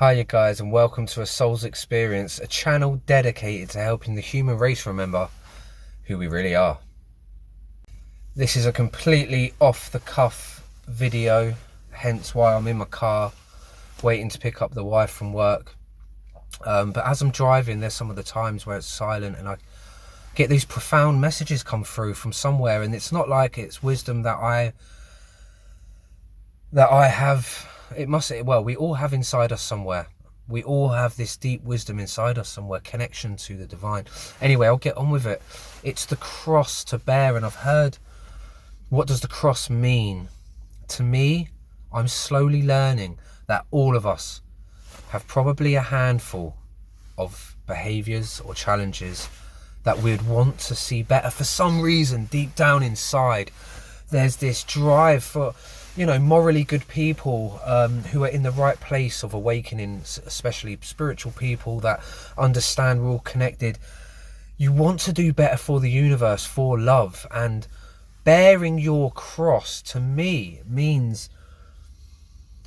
Hi you guys, and welcome to A Soul's Experience, a channel dedicated to helping the human race remember who we really are. This is a completely off the cuff video, hence why I'm in my car waiting to pick up the wife from work. But as I'm driving, there's some of the times where it's silent and I get these profound messages come through from somewhere, and it's not like it's wisdom that I have. We all have inside us somewhere. We all have this deep wisdom inside us somewhere, connection to the divine. Anyway, I'll get on with it. It's the cross to bear, and I've heard, what does the cross mean? To me, I'm slowly learning that all of us have probably a handful of behaviours or challenges that we'd want to see better. For some reason, deep down inside, there's this drive for, morally good people who are in the right place of awakening, especially spiritual people that understand we're all connected. You want to do better for the universe, for love, and bearing your cross to me means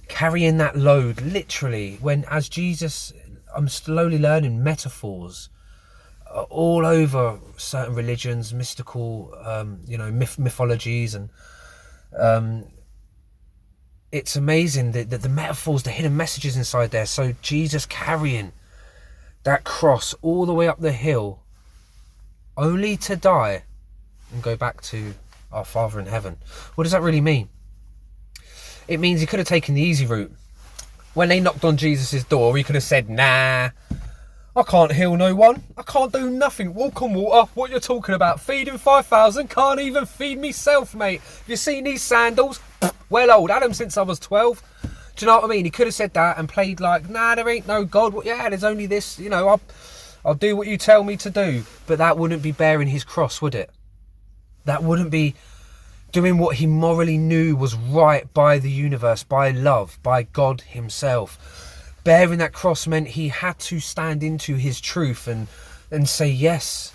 carrying that load literally. When, as Jesus, I'm slowly learning metaphors all over certain religions, mystical, mythologies, and it's amazing the metaphors, the hidden messages inside there. So Jesus carrying that cross all the way up the hill, only to die and go back to our Father in heaven. What does that really mean? It means he could have taken the easy route. When they knocked on Jesus' door, he could have said, nah, I can't heal no one. I can't do nothing. Walk on water. What you're talking about? Feeding 5,000? Can't even feed myself, mate. Have you seen these sandals? Well, old Adam since I was 12. Do you know what I mean? He could have said that and played like, nah, there ain't no God. Yeah, there's only this, I'll do what you tell me to do. But that wouldn't be bearing his cross, would it? That wouldn't be doing what he morally knew was right by the universe, by love, by God himself. Bearing that cross meant he had to stand into his truth and say yes.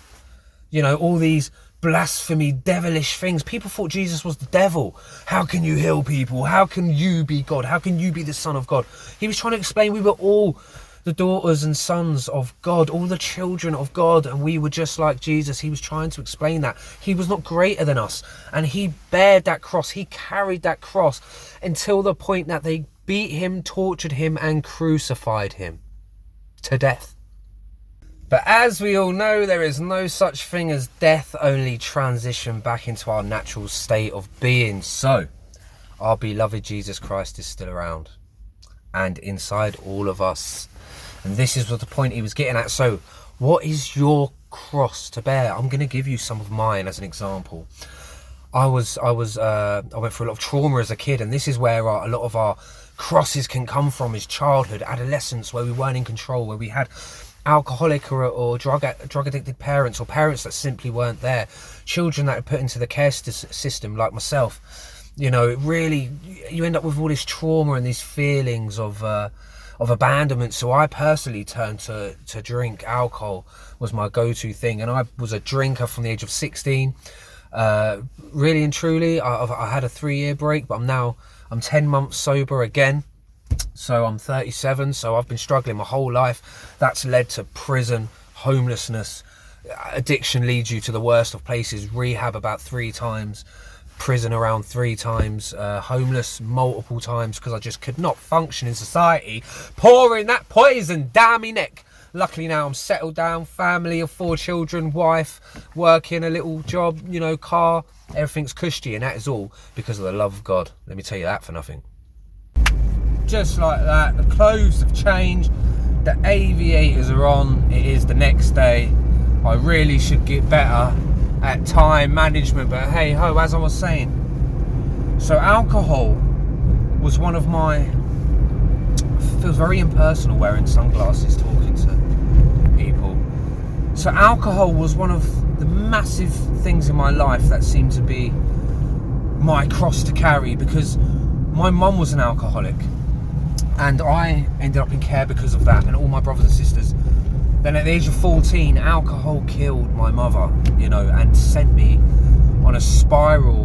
All these blasphemy, devilish things. People thought Jesus was the devil. How can you heal people? How can you be God? How can you be the Son of God? He was trying to explain we were all the daughters and sons of God, all the children of God, and we were just like Jesus. He was trying to explain that he was not greater than us, and he bared that cross. He carried that cross until the point that they beat him, tortured him, and crucified him to death. But as we all know, there is no such thing as death, only transition back into our natural state of being. So our beloved Jesus Christ is still around and inside all of us. And this is what the point he was getting at. So what is your cross to bear? I'm going to give you some of mine as an example. I went through a lot of trauma as a kid, and this is where a lot of our crosses can come from, is childhood, adolescence, where we weren't in control, where we had alcoholic or drug addicted parents, or parents that simply weren't there, children that are put into the care system like myself. Really, you end up with all this trauma and these feelings of abandonment. So I personally turned to drink. Alcohol was my go-to thing, and I was a drinker from the age of 16. Really and truly, I had a 3-year break, but I'm 10 months sober again. So I'm 37, so I've been struggling my whole life. That's led to prison, homelessness. Addiction leads you to the worst of places. Rehab about 3 times, prison around 3 times, homeless multiple times, because I just could not function in society, pouring that poison down my neck. Luckily now I'm settled down, family of 4 children, wife, working a little job, car, everything's cushy, and that is all because of the love of God. Let me tell you that for nothing. Just like that, the clothes have changed, the aviators are on, it is the next day. I really should get better at time management, but hey ho, as I was saying. So alcohol was one of my, it feels very impersonal wearing sunglasses talking to people. So alcohol was one of the massive things in my life that seemed to be my cross to carry, because my mum was an alcoholic and I ended up in care because of that, and all my brothers and sisters. Then at the age of 14, alcohol killed my mother, and sent me on a spiral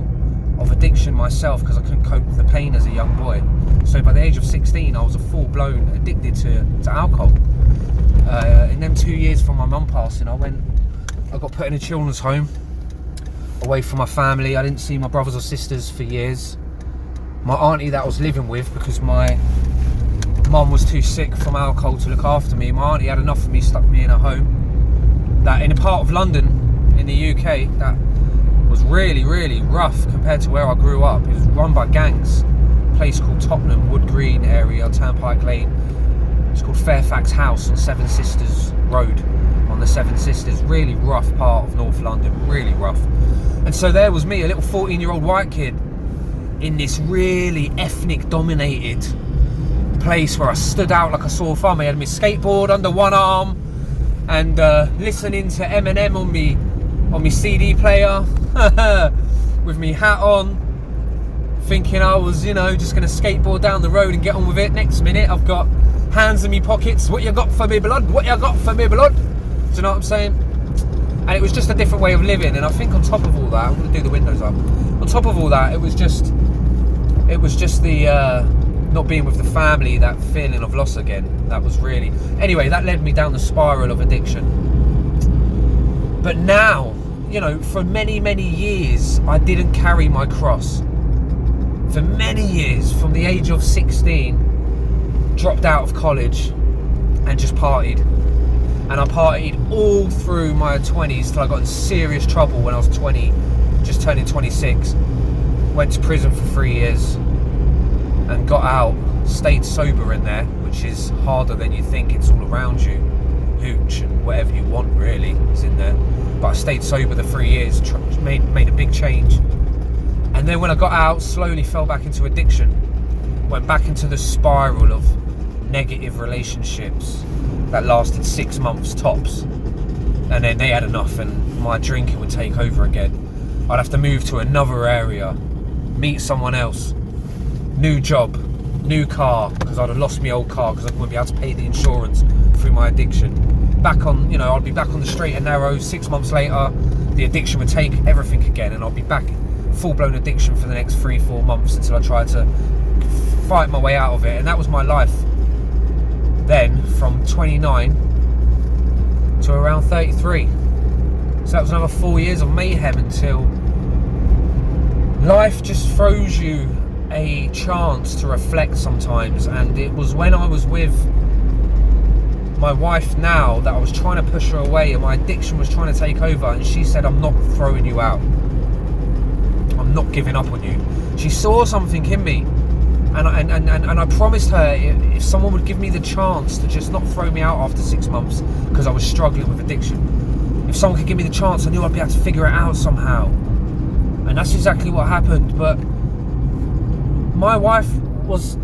of addiction myself, because I couldn't cope with the pain as a young boy. So by the age of 16, I was a full-blown addicted to alcohol. In them 2 years from my mum passing, I got put in a children's home, away from my family. I didn't see my brothers or sisters for years. My auntie that I was living with, because my mum was too sick from alcohol to look after me, my auntie had enough of me, stuck me in a home that in a part of London in the UK that was really, really rough compared to where I grew up. It was run by gangs. A place called Tottenham, Wood Green area, Turnpike Lane. It's called Fairfax House on Seven Sisters Road, on the Seven Sisters. Really rough part of North London, really rough. And so there was me, a little 14-year-old white kid, in this really ethnic dominated place where I stood out like a sore thumb. I had my skateboard under one arm and listening to Eminem on me CD player with me hat on, thinking I was, just gonna skateboard down the road and get on with it. Next minute I've got hands in me pockets. What you got for me blood? What you got for me blood? Do you know what I'm saying? And it was just a different way of living. And I think on top of all that, I'm gonna do the windows up. On top of all that, it was just the not being with the family, that feeling of loss again. That was really, anyway, that led me down the spiral of addiction. But now, for many, many years, I didn't carry my cross. For many years, from the age of 16, dropped out of college and just partied. And I partied all through my 20s till I got in serious trouble when I was 20, just turning 26. Went to prison for 3 years and got out, stayed sober in there, which is harder than you think. It's all around you, hooch and whatever you want really is in there. But I stayed sober the 3 years, made a big change. And then when I got out, slowly fell back into addiction. Went back into the spiral of negative relationships that lasted 6 months tops. And then they had enough and my drinking would take over again. I'd have to move to another area, meet someone else, new job, new car, because I'd have lost my old car because I wouldn't be able to pay the insurance through my addiction. Back on, I'd be back on the straight and narrow. 6 months later, the addiction would take everything again, and I'd be back full-blown addiction for the next 3-4 months until I tried to fight my way out of it. And that was my life then, from 29 to around 33. So that was another 4 years of mayhem until life just throws you a chance to reflect sometimes. And it was when I was with my wife now that I was trying to push her away and my addiction was trying to take over, and she said, I'm not throwing you out, I'm not giving up on you. She saw something in me, and I promised her if someone would give me the chance to just not throw me out after 6 months because I was struggling with addiction, if someone could give me the chance, I knew I'd be able to figure it out somehow. And that's exactly what happened. But my wife was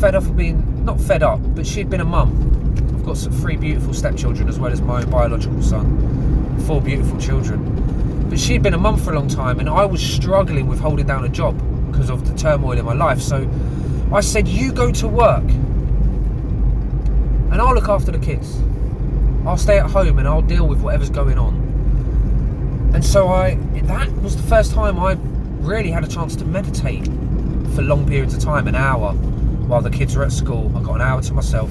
fed up of being, not fed up, but she'd been a mum. I've got 3 beautiful stepchildren as well as my own biological son, 4 beautiful children. But she'd been a mum for a long time, and I was struggling with holding down a job because of the turmoil in my life. So I said, you go to work and I'll look after the kids. I'll stay at home and I'll deal with whatever's going on. And so that was the first time I really had a chance to meditate for long periods of time, an hour while the kids were at school. I got an hour to myself.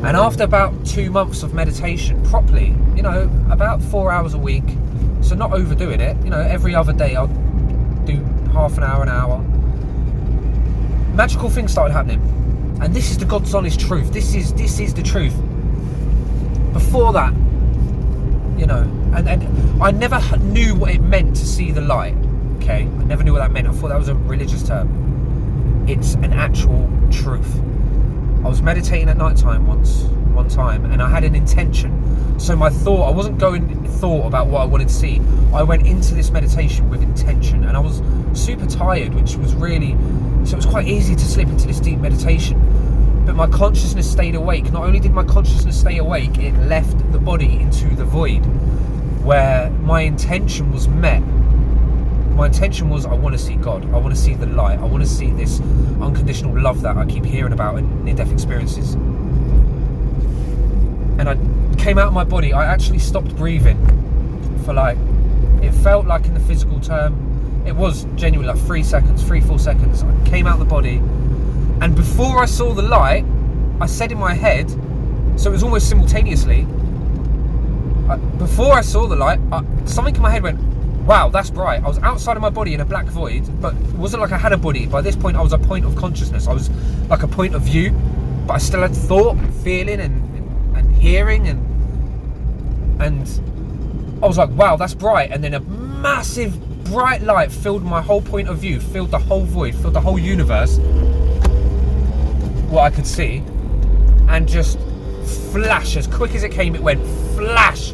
And after about 2 months of meditation properly, about 4 hours a week, so not overdoing it, every other day I'll do half an hour, magical things started happening. And this is the God's honest truth. This is the truth. Before that, and I never knew what it meant to see the light. Okay, I never knew what that meant. I thought that was a religious term. It's an actual truth. I was meditating at night time one time, and I had an intention. So my thought, I wasn't going thought about what I wanted to see. I went into this meditation with intention, and I was super tired, which was really, so it was quite easy to slip into this deep meditation. But my consciousness stayed awake. Not only did my consciousness stay awake, it left the body into the void, where my intention was met. My intention was, I want to see God. I want to see the light. I want to see this unconditional love that I keep hearing about in near-death experiences. And I came out of my body. I actually stopped breathing for it felt like in the physical term, it was genuinely like 3 seconds, 3-4 seconds. I came out of the body And before I saw the light, I said in my head, so it was almost simultaneously, before I saw the light, something in my head went, wow, that's bright. I was outside of my body in a black void, but it wasn't like I had a body. By this point, I was a point of consciousness. I was like a point of view, but I still had thought, feeling, and hearing, and I was like, wow, that's bright. And then a massive bright light filled my whole point of view, filled the whole void, filled the whole universe, what I could see, and just flash, as quick as it came, it went flash.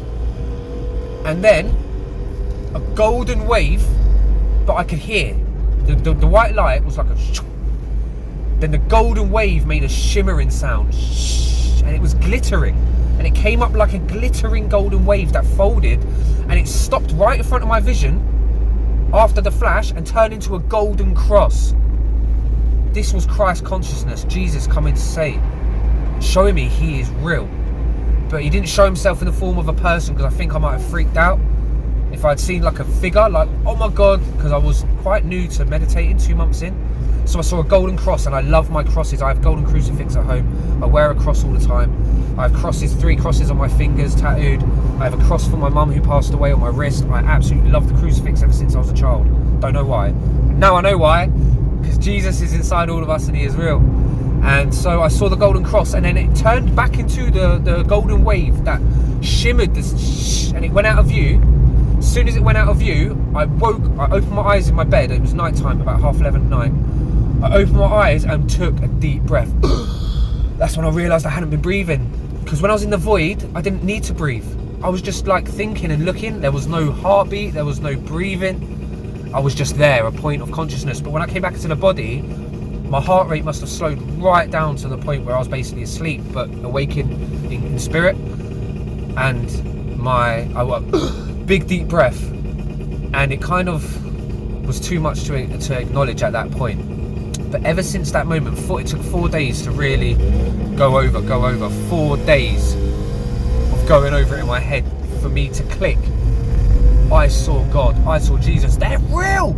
And then a golden wave, but I could hear the white light was like a then the golden wave made a shimmering sound, and it was glittering, and it came up like a glittering golden wave that folded, and it stopped right in front of my vision after the flash and turned into a golden cross. This was Christ consciousness, Jesus coming to say, showing me he is real. But he didn't show himself in the form of a person, because I think I might have freaked out if I'd seen like a figure, like, oh my God, because I was quite new to meditating, 2 months in. So I saw a golden cross, and I love my crosses. I have golden crucifix at home. I wear a cross all the time. I have crosses, 3 crosses on my fingers tattooed. I have a cross for my mum who passed away on my wrist. I absolutely love the crucifix ever since I was a child. Don't know why. Now I know why, because Jesus is inside all of us and he is real. And so I saw the golden cross, and then it turned back into the golden wave that shimmered this, and it went out of view. As soon as it went out of view, I opened my eyes in my bed. It was night time, about 11:30 at night. I opened my eyes and took a deep breath. That's when I realised I hadn't been breathing. Because when I was in the void, I didn't need to breathe. I was just like thinking and looking. There was no heartbeat, there was no breathing. I was just there, a point of consciousness. But when I came back into the body, my heart rate must have slowed right down to the point where I was basically asleep, but awakened in spirit. And I went, big deep breath. And it kind of was too much to acknowledge at that point. But ever since that moment, it took 4 days to really go over. 4 days of going over it in my head for me to click. I saw God, I saw Jesus, they're real!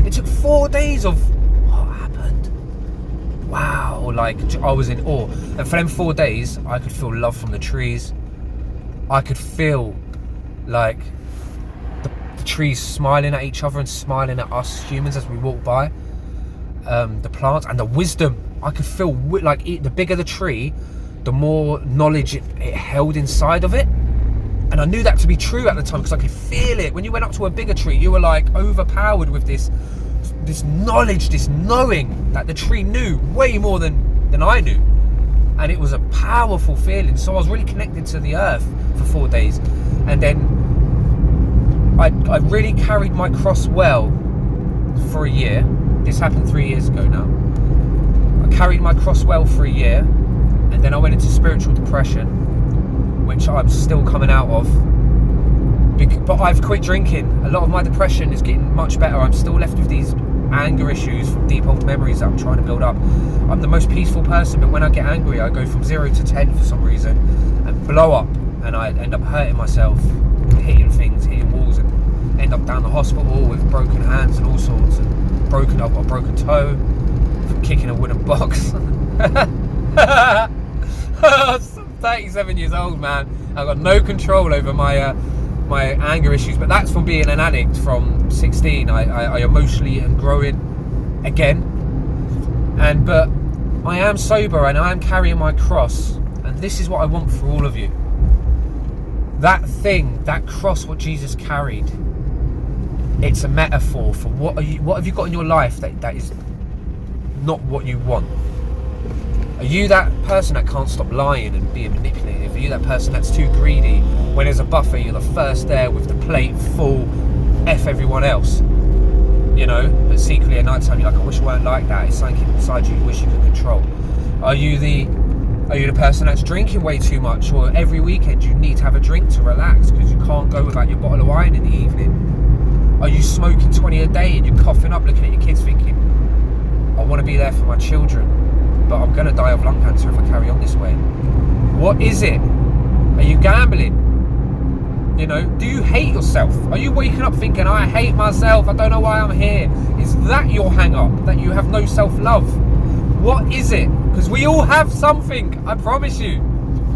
It took 4 days of, what happened? Wow, like, I was in awe. And for them 4 days, I could feel love from the trees. I could feel like the trees smiling at each other and smiling at us humans as we walk by. The plants and the wisdom. I could feel like the bigger the tree, the more knowledge it held inside of it. And I knew that to be true at the time, because I could feel it. When you went up to a bigger tree, you were like overpowered with this knowledge, this knowing that the tree knew way more than I knew. And it was a powerful feeling. So I was really connected to the earth for 4 days. And then I really carried my cross well for a year. This happened 3 years ago now. I carried my cross well for a year, and then I went into spiritual depression, which I'm still coming out of. But I've quit drinking. A lot of my depression is getting much better. I'm still left with these anger issues from deep old memories that I'm trying to build up. I'm the most peaceful person, but when I get angry, I go from 0 to 10 for some reason and blow up, and I end up hurting myself, hitting things, hitting walls, and end up down the hospital with broken hands and all sorts. And I've got a broken toe from kicking a wooden box. I'm 37 years old, man. I've got no control over my anger issues, but that's from being an addict from 16. I emotionally am growing again, but I am sober and I am carrying my cross, and this is what I want for all of you. That thing, that cross, what Jesus carried, it's a metaphor for what have you got in your life that is not what you want. Are you that person that can't stop lying and being manipulative? Are you that person that's too greedy? When there's a buffet, you're the first there with the plate full, F everyone else, you know, but secretly at night time you're like, I wish I weren't like that. It's something inside you wish you could control. Are you the person that's drinking way too much, or every weekend you need to have a drink to relax because you can't go without your bottle of wine in the evening? Are you smoking 20 a day and you're coughing up looking at your kids thinking, I want to be there for my children, but I'm going to die of lung cancer if I carry on this way? What is it? Are you gambling? You know, do you hate yourself? Are you waking up thinking, I hate myself, I don't know why I'm here? Is that your hang up, that you have no self-love? What is it? Because we all have something, I promise you.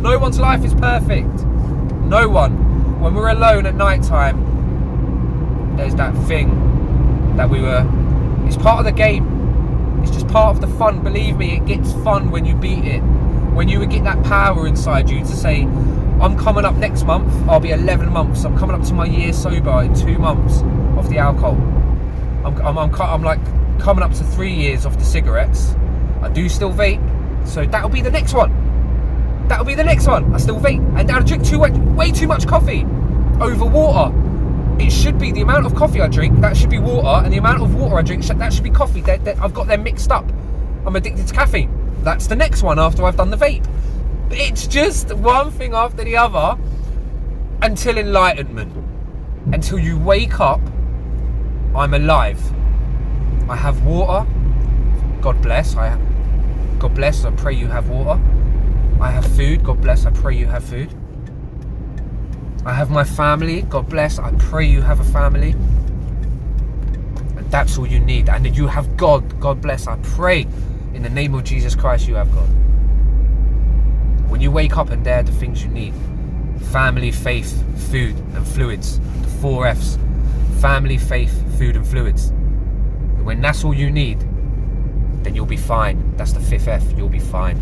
No one's life is perfect. No one. When we're alone at night time, there's that thing that it's part of the game. It's just part of the fun. Believe me, it gets fun when you beat it. When you get that power inside you to say, I'm coming up next month, I'll be 11 months. I'm coming up to my year sober in 2 months off the alcohol. I'm like coming up to 3 years off the cigarettes. I do still vape, so that'll be the next one. That'll be the next one. I still vape, and I drink way too much coffee over water. It should be the amount of coffee I drink, that should be water, and the amount of water I drink, that should be coffee. I've got them mixed up. I'm addicted to caffeine. That's the next one after I've done the vape. It's just one thing after the other until enlightenment. Until you wake up, I'm alive. I have water. God bless. God bless. I pray you have water. I have food. God bless. I pray you have food. I have my family. God bless. I pray you have a family. And that's all you need. And you have God. God bless. I pray in the name of Jesus Christ you have God. When you wake up and they're the things you need. Family, faith, food and fluids. The 4 F's. Family, faith, food and fluids. And when that's all you need, then you'll be fine. That's the 5th F, you'll be fine.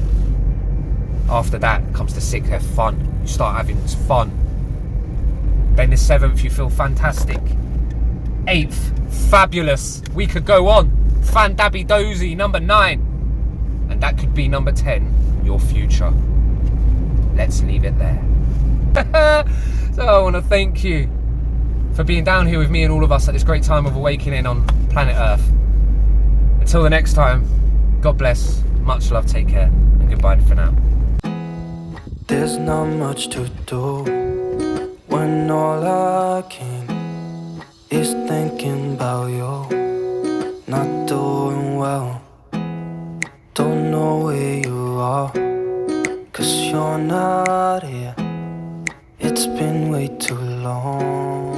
After that comes the 6th F, fun. You start having fun. Then the 7th, you feel fantastic. 8th, fabulous. We could go on. Fan-dabby dozy, number 9. And that could be number 10, your future. Let's leave it there. So I want to thank you for being down here with me and all of us at this great time of awakening on planet Earth. Until the next time, God bless, much love, take care, and goodbye for now. There's not much to do when all I can is thinking about you. Not doing well, don't know where you are, 'cause you're not here. It's been way too long.